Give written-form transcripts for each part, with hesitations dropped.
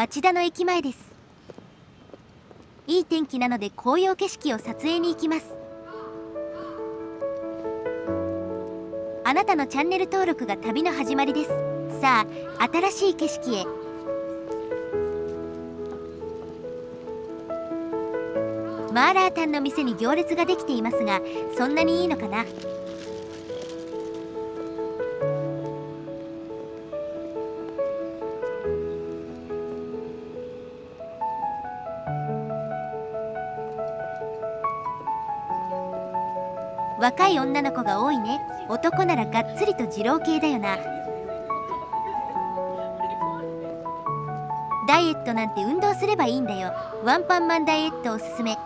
町田の駅前です。いい天気なので紅葉景色を撮影に行きます。あなたのチャンネル登録が旅の始まりです。さあ、新しい景色へ。マーラータンの店に行列ができていますが、そんなにいいのかな。若い女の子が多いね。男ならがっつりと二郎系だよな。ダイエットなんて運動すればいいんだよ。ワンパンマンダイエットおすすめ。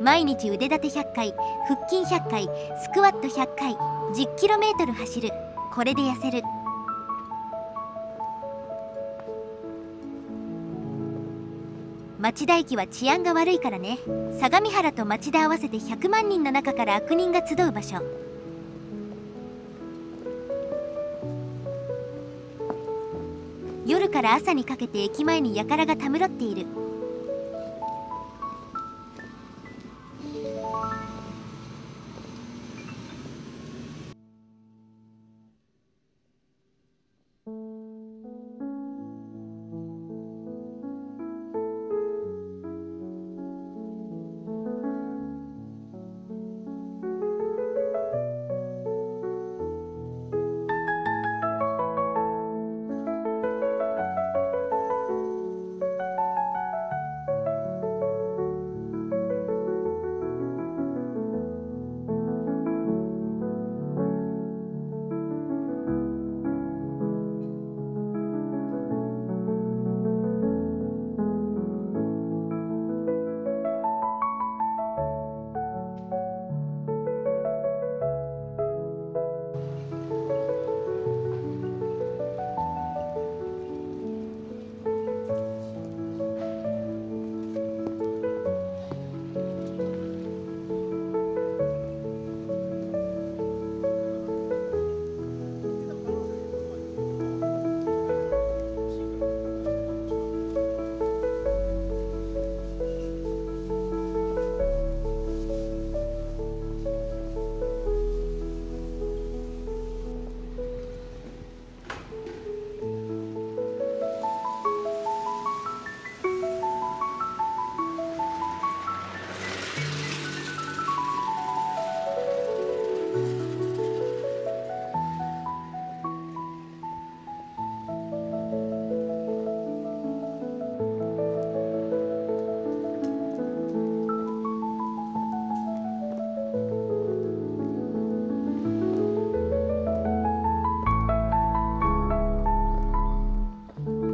毎日腕立て100回、腹筋100回、スクワット100回、10km 走る。これで痩せる。町田駅は治安が悪いからね。相模原と町田合わせて100万人の中から悪人が集う場所。夜から朝にかけて駅前に輩がたむろっている。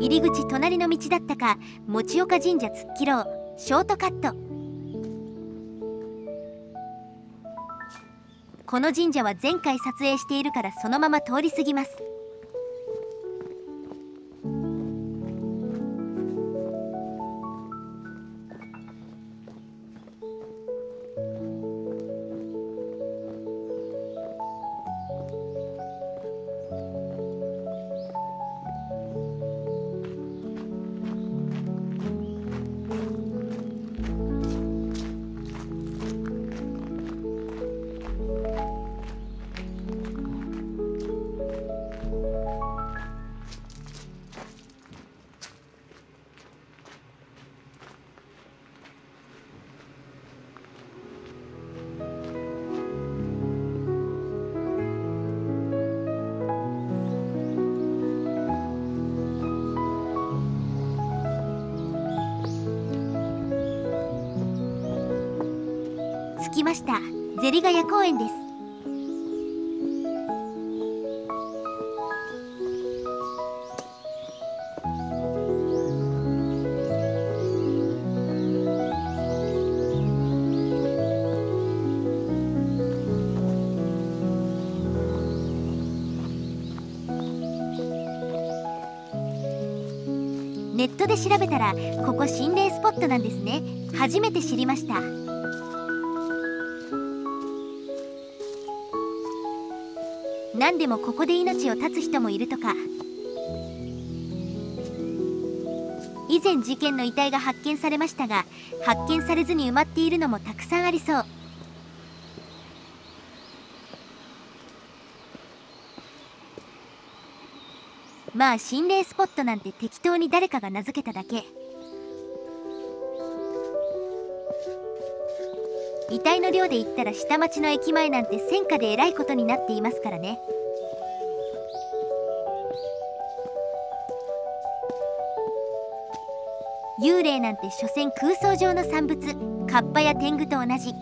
入り口隣の道だったか。持岡神社突っ切ろう。ショートカット。この神社は前回撮影しているからそのまま通り過ぎます。着きました。ゼリガヤ公園です。ネットで調べたらここ心霊スポットなんですね。初めて知りました。何でもここで命を絶つ人もいるとか。以前事件の遺体が発見されましたが、発見されずに埋まっているのもたくさんありそう。まあ心霊スポットなんて適当に誰かが名付けただけ。遺体の量で言ったら下町の駅前なんて戦火でえらいことになっていますからね。幽霊なんて所詮空想上の産物、カッパや天狗と同じ。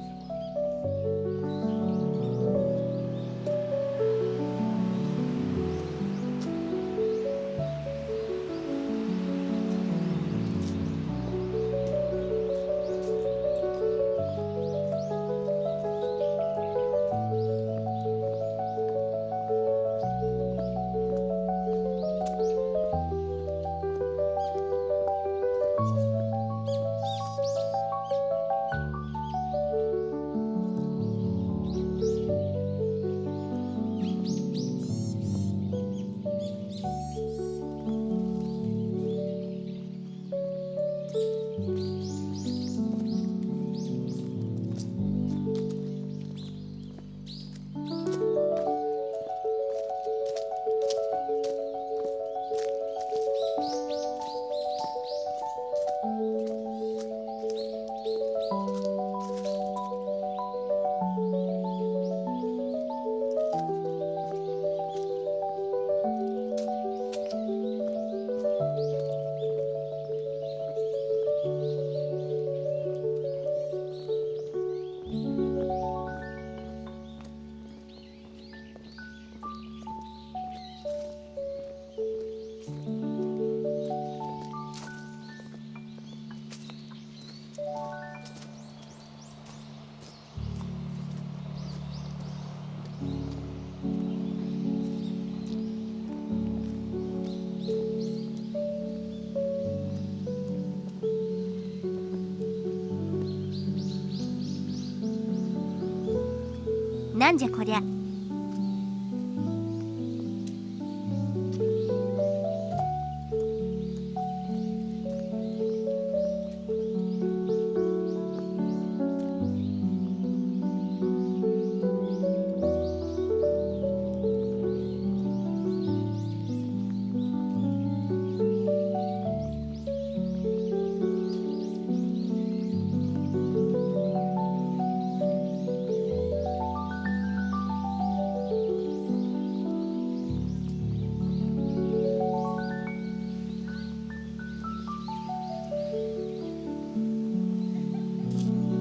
なんじゃこりゃ。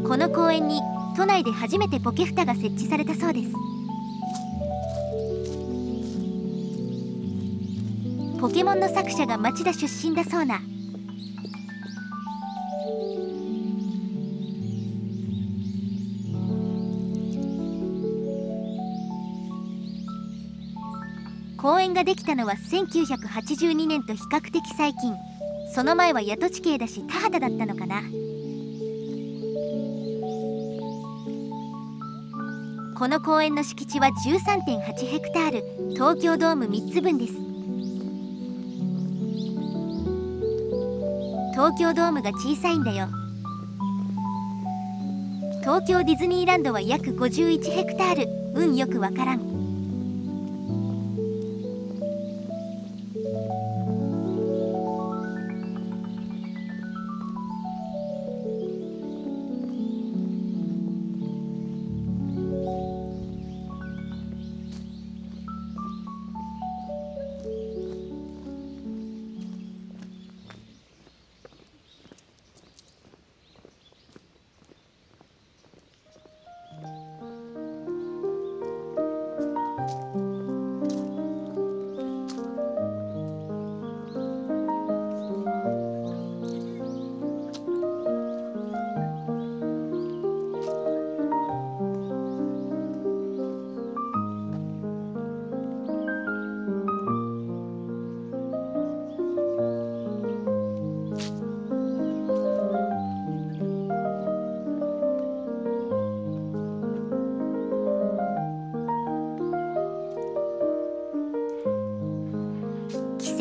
この公園に都内で初めてポケフタが設置されたそうです。ポケモンの作者が町田出身だそうな。公園ができたのは1982年と比較的最近。その前は谷戸地形だし田畑だったのかな。この公園の敷地は 13.8 ヘクタール、東京ドーム3つ分です。東京ドームが小さいんだよ。東京ディズニーランドは約51ヘクタール、よくわからん。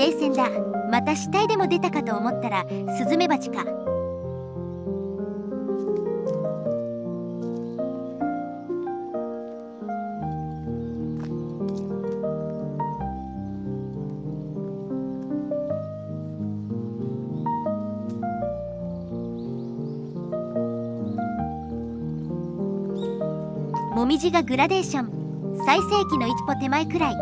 聖戦だ。また死体でも出たかと思ったらスズメバチか。もみじがグラデーション、最盛期の一歩手前くらい。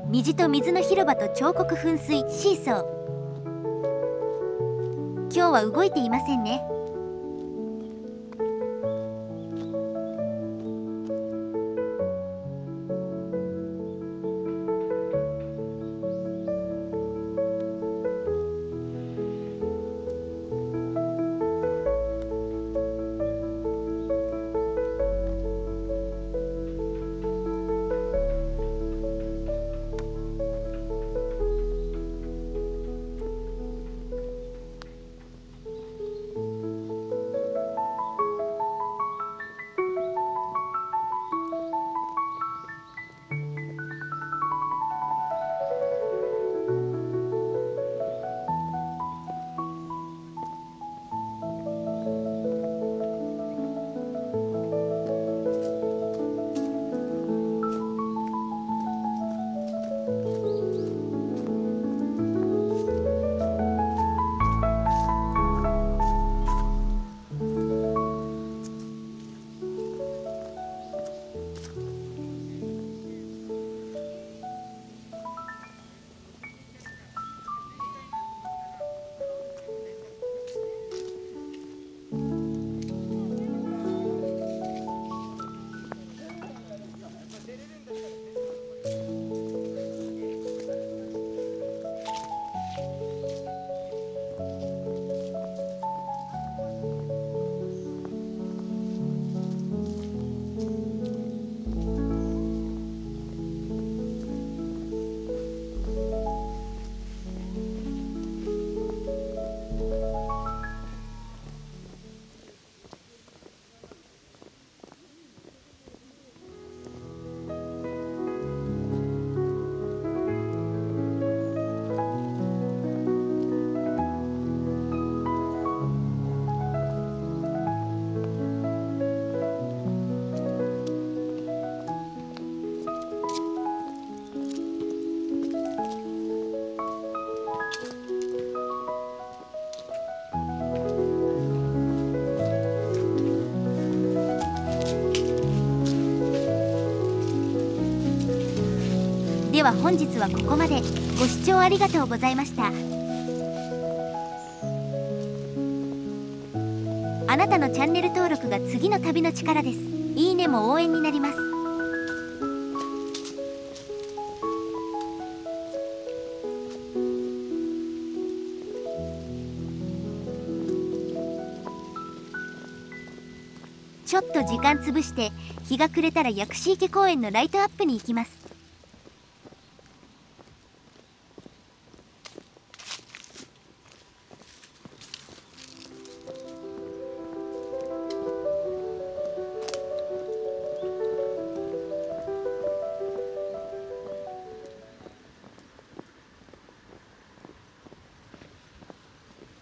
虹と水の広場と彫刻噴水シーソー。今日は動いていませんね。は本日はここまで。ご視聴ありがとうございました。あなたのチャンネル登録が次の旅の力です。いいねも応援になります。ちょっと時間つぶして日が暮れたら薬師池公園のライトアップに行きます。